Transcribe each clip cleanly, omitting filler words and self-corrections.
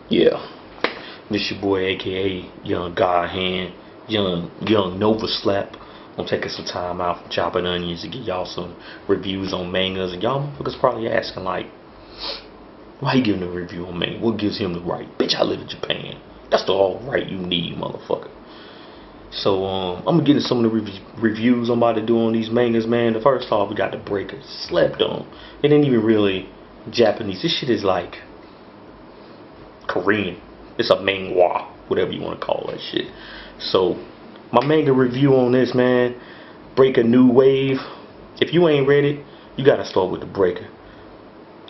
Yeah, this your boy, aka Young God Hand, Young Nova Slap. I'm taking some time out from chopping onions to get y'all some reviews on mangas, and y'all motherfuckers probably asking like, why he giving a review on manga? What gives him the right? Bitch, I live in Japan. That's the all right you need, motherfucker. So I'm gonna get into some of the reviews I'm about to do on these mangas, man. The first off, we got the Breaker. Slept on. It ain't even really Japanese. This shit is like Korean. It's a manhwa, whatever you want to call that shit. So my manga review on this, man. Breaker New Wave. If you ain't read it, you gotta start with the Breaker.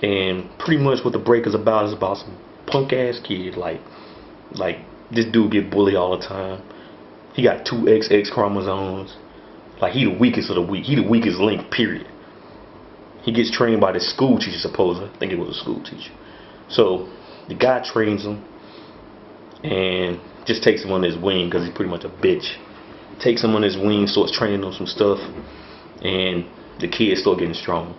And pretty much what the Breaker's about is about some punk ass kid. Like this dude get bullied all the time. He got two XX chromosomes. Like he the weakest of the weak. He the weakest link. Period. He gets trained by the school teacher, supposedly. I think it was a school teacher. So the guy trains him and just takes him on his wing because he's pretty much a bitch. Takes him on his wing, starts training him some stuff, and the kids start getting strong.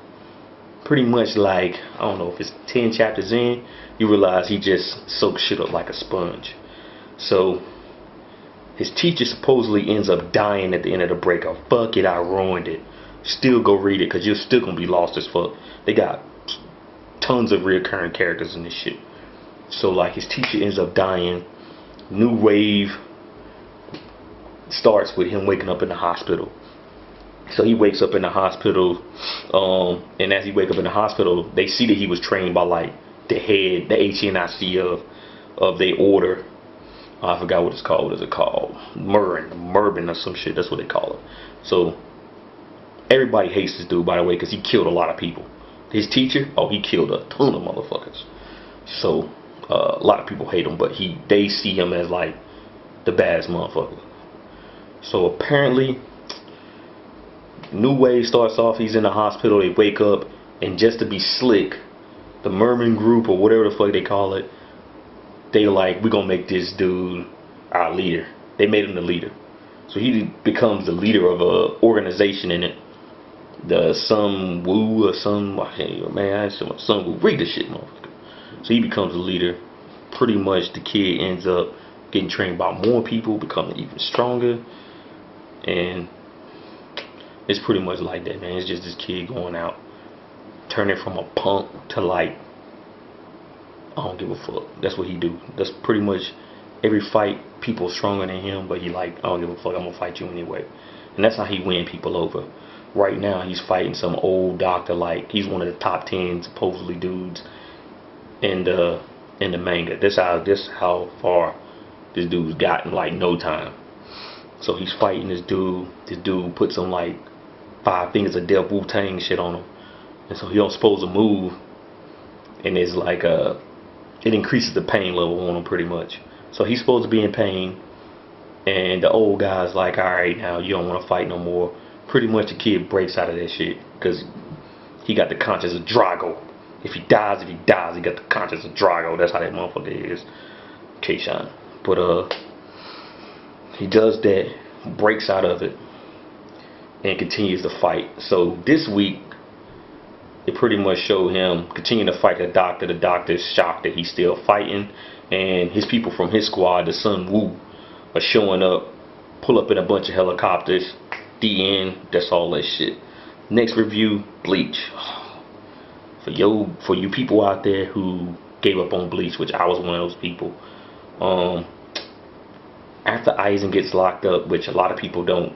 Pretty much like, I don't know if it's 10 chapters in, you realize he just soaks shit up like a sponge. So his teacher supposedly ends up dying at the end of the breakup. Fuck it, I ruined it. Still go read it because you're still gonna be lost as fuck. They got tons of recurring characters in this shit. So like his teacher ends up dying. New Wave starts with him waking up in the hospital. So he wakes up in the hospital, and as he wakes up in the hospital, they see that he was trained by like the head, the HNIC of their order. I forgot what it's called. What is it called? Mervin or some shit. That's what they call it. So everybody hates this dude, by the way, because he killed a lot of people. His teacher, oh, he killed a ton of motherfuckers. So a lot of people hate him, but they see him as like the baddest motherfucker. So apparently, New Wave starts off. He's in the hospital. They wake up, and just to be slick, the Merman group or whatever the fuck they call it, they like, we gonna make this dude our leader. They made him the leader, so he becomes the leader of a organization in it. The Sun Wu or some, hey, man, I said Sun Wu. Read the shit, motherfucker. So he becomes the leader. Pretty much the kid ends up getting trained by more people, becoming even stronger, and it's pretty much like that, man. It's just this kid going out, turning from a punk to like, I don't give a fuck. That's what he do. That's pretty much every fight, people stronger than him, but he like, I don't give a fuck, I'm gonna fight you anyway. And that's how he win people over. Right now, he's fighting some old doctor, like he's one of the top 10 supposedly dudes in the manga. This how far this dude's gotten, like no time. So he's fighting this dude. This dude puts some like 5 fingers of death Wu-Tang shit on him, and so he don't supposed to move. And it's like it increases the pain level on him pretty much. So he's supposed to be in pain, and the old guy's like, all right, now you don't want to fight no more. Pretty much the kid breaks out of that shit because he got the conscience of Drago. If he dies, he got the conscience of Drago. That's how that motherfucker is. K-Shine. But he does that, breaks out of it, and continues to fight. So this week, it pretty much showed him continuing to fight the doctor. The doctor is shocked that he's still fighting, and his people from his squad, the Sun Wu, are showing up, pull up in a bunch of helicopters. The end. That's all that shit. Next review, Bleach. For you people out there who gave up on Bleach, which I was one of those people. After Aizen gets locked up, which a lot of people don't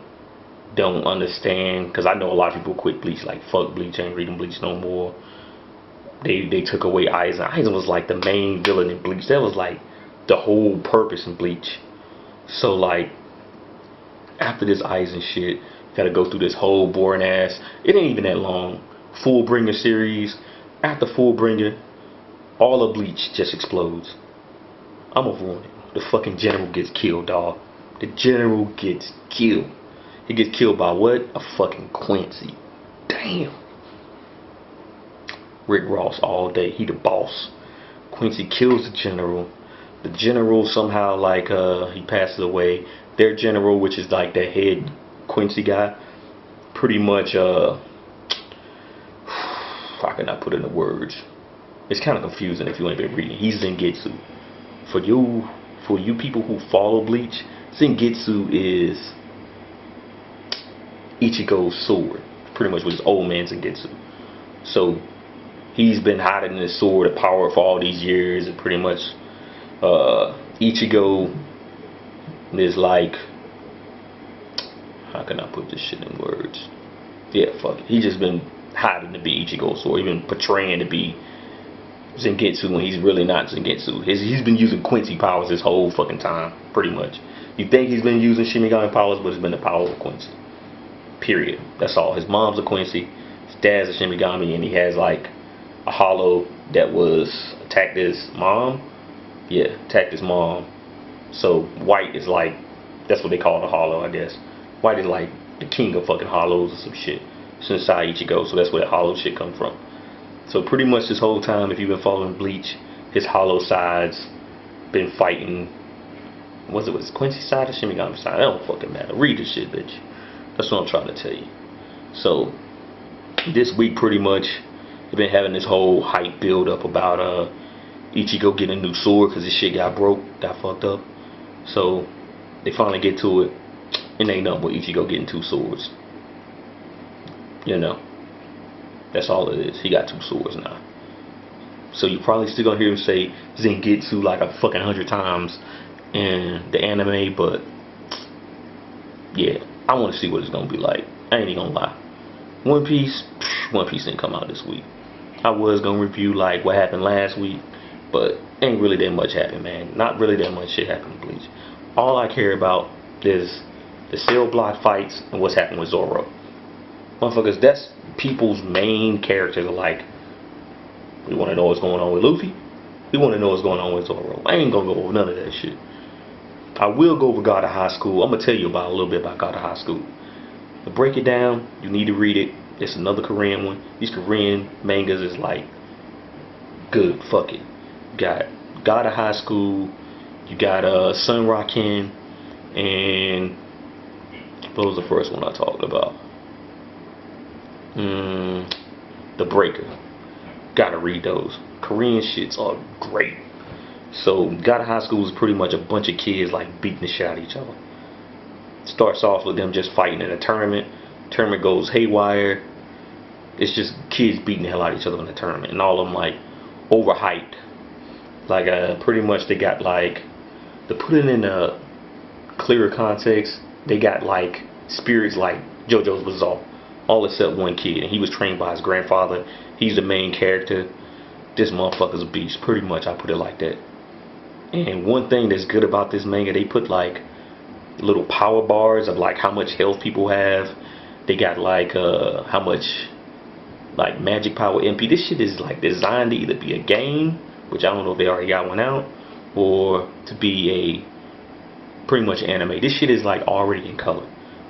understand, because I know a lot of people quit Bleach, like fuck Bleach, ain't reading Bleach no more. They took away Aizen. Aizen was like the main villain in Bleach. That was like the whole purpose in Bleach. So like after this Aizen shit, gotta go through this whole boring ass. It ain't even that long. Fullbringer series. After Fullbringer, all of Bleach just explodes. I'm gonna ruin it. The fucking general gets killed, dog. The general gets killed. He gets killed by what? A fucking Quincy. Damn. Rick Ross all day. He the boss. Quincy kills the general. The general somehow like he passes away. Their general, which is like the head Quincy guy, pretty much how can I put it in the words? It's kind of confusing if you ain't been reading. He's Zengetsu. For you people who follow Bleach, Zangetsu is Ichigo's sword, pretty much with his old man Zangetsu. So he's been hiding his sword of power for all these years, and pretty much Ichigo is like, how can I put this shit in words? Yeah, fuck it. He's just been hiding to be Ichigo's sword. He's been portraying to be Zangetsu when he's really not Zangetsu. He's been using Quincy powers this whole fucking time, pretty much. You think he's been using Shinigami powers, but it's been the power of Quincy. Period. That's all. His mom's a Quincy, his dad's a Shinigami, and he has like a hollow that was attacked his mom. Yeah, attacked his mom. So White is like, that's what they call the hollow, I guess. White is like the king of fucking hollows or some shit. It's inside Ichigo, so that's where that hollow shit come from. So pretty much this whole time, if you've been following Bleach, his hollow side's been fighting. Was it Quincy side or Shinigami side? That don't fucking matter. Read this shit, bitch. That's what I'm trying to tell you. So this week, pretty much, they've been having this whole hype build up about Ichigo getting a new sword because his shit got broke, got fucked up. So they finally get to it, and ain't nothing but Ichigo getting 2 swords. You know, that's all it is. He got 2 swords now. So you probably still gonna hear him say Zangetsu like a fucking 100 times in the anime, but yeah, I want to see what it's gonna be like. I ain't even gonna lie. One Piece didn't come out this week. I was gonna review like what happened last week, but ain't really that much happened, man. Not really that much shit happened in Bleach. All I care about is the cell block fights and what's happened with Zoro. Motherfuckers, that's people's main characters. Are like, we want to know what's going on with Luffy. We want to know what's going on with Zoro. I ain't gonna go over none of that shit. I will go over God of High School. I'm gonna tell you about a little bit about God of High School. To break it down, you need to read it. It's another Korean one. These Korean mangas is like good. Fuck it. You got God of High School. You got Sun Raken, and what was the first one I talked about? The Breaker. Gotta read those. Korean shits are great. So God of High School is pretty much a bunch of kids like beating the shit out of each other. Starts off with them just fighting in a tournament. Tournament goes haywire. It's just kids beating the hell out of each other in the tournament, and all of them like overhyped. Like pretty much they got like, to put it in a clearer context, they got like spirits like JoJo's Bizarre, all except one kid, and he was trained by his grandfather. He's the main character. This motherfucker's a beast. Pretty much, I put it like that. And one thing that's good about this manga, they put like little power bars of like how much health people have. They got like how much like magic power MP. This shit is like designed to either be a game, which I don't know if they already got one out, or to be a pretty much anime. This shit is like already in color.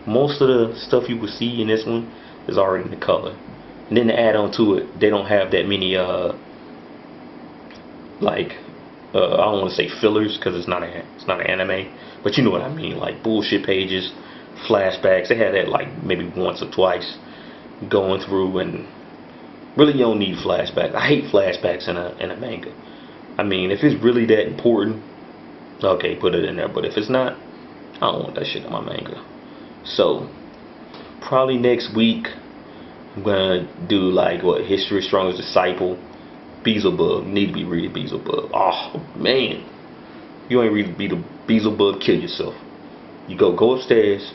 Most of the stuff you will see in this one is already in the color. And then to add on to it, they don't have that many I don't want to say fillers because it's not an anime, but you know what I mean, like bullshit pages, flashbacks. They had that like maybe once or twice going through, and really you don't need flashbacks. I hate flashbacks in a manga. I mean, if it's really that important, okay, put it in there. But if it's not, I don't want that shit in my manga. So probably next week I'm gonna do like what, History Strongest Disciple. Beelzebub, you need to be reading Beelzebub. Oh man, you ain't reading Beelzebub, kill yourself. You go upstairs,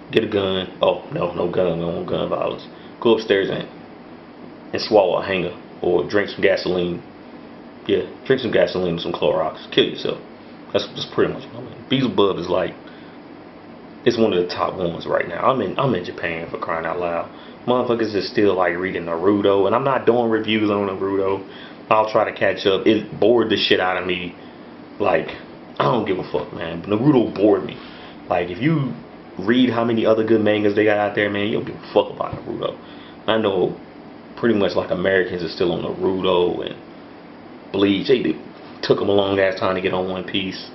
get a gun. Oh no gun, we don't want gun violence. Go upstairs and swallow a hanger or drink some gasoline. Yeah, drink some gasoline and some Clorox. Kill yourself. That's pretty much what I mean. Beelzebub is like, it's one of the top ones right now. I'm in Japan, for crying out loud. Motherfuckers is still like reading Naruto, and I'm not doing reviews on Naruto. I'll try to catch up. It bored the shit out of me. Like, I don't give a fuck, man. Naruto bored me. Like, if you read how many other good mangas they got out there, man, you don't give a fuck about Naruto. I know pretty much like Americans are still on Naruto and Bleach. They took them a long ass time to get on One Piece.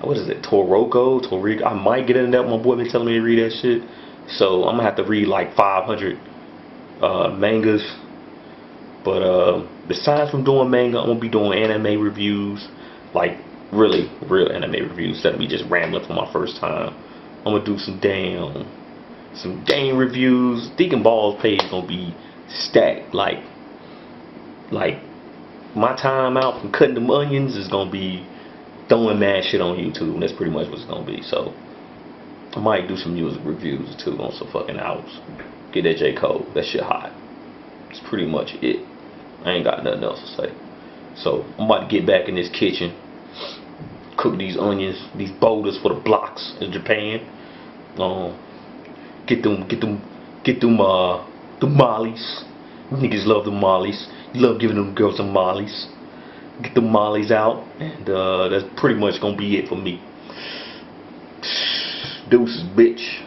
What is it? Toriko? I might get into that. My boy been telling me to read that shit. So I'm gonna have to read like 500 mangas But besides from doing manga, I'm gonna be doing anime reviews, like really real anime reviews instead of me just rambling for my first time. I'm gonna do some game reviews. Deacon Ball's page gonna be stacked. Like my time out from cutting them onions is gonna be throwing mad shit on YouTube. And that's pretty much what it's gonna be. So I might do some music reviews too on some fucking albums. Get that J. Cole. That shit hot. That's pretty much it. I ain't got nothing else to say. So I'm about to get back in this kitchen, cook these onions, these boulders for the blocks in Japan. Get them mollies. Niggas love the mollies. You love giving them girls some mollies. Get the mollies out, and that's pretty much gonna be it for me. Deuces, bitch.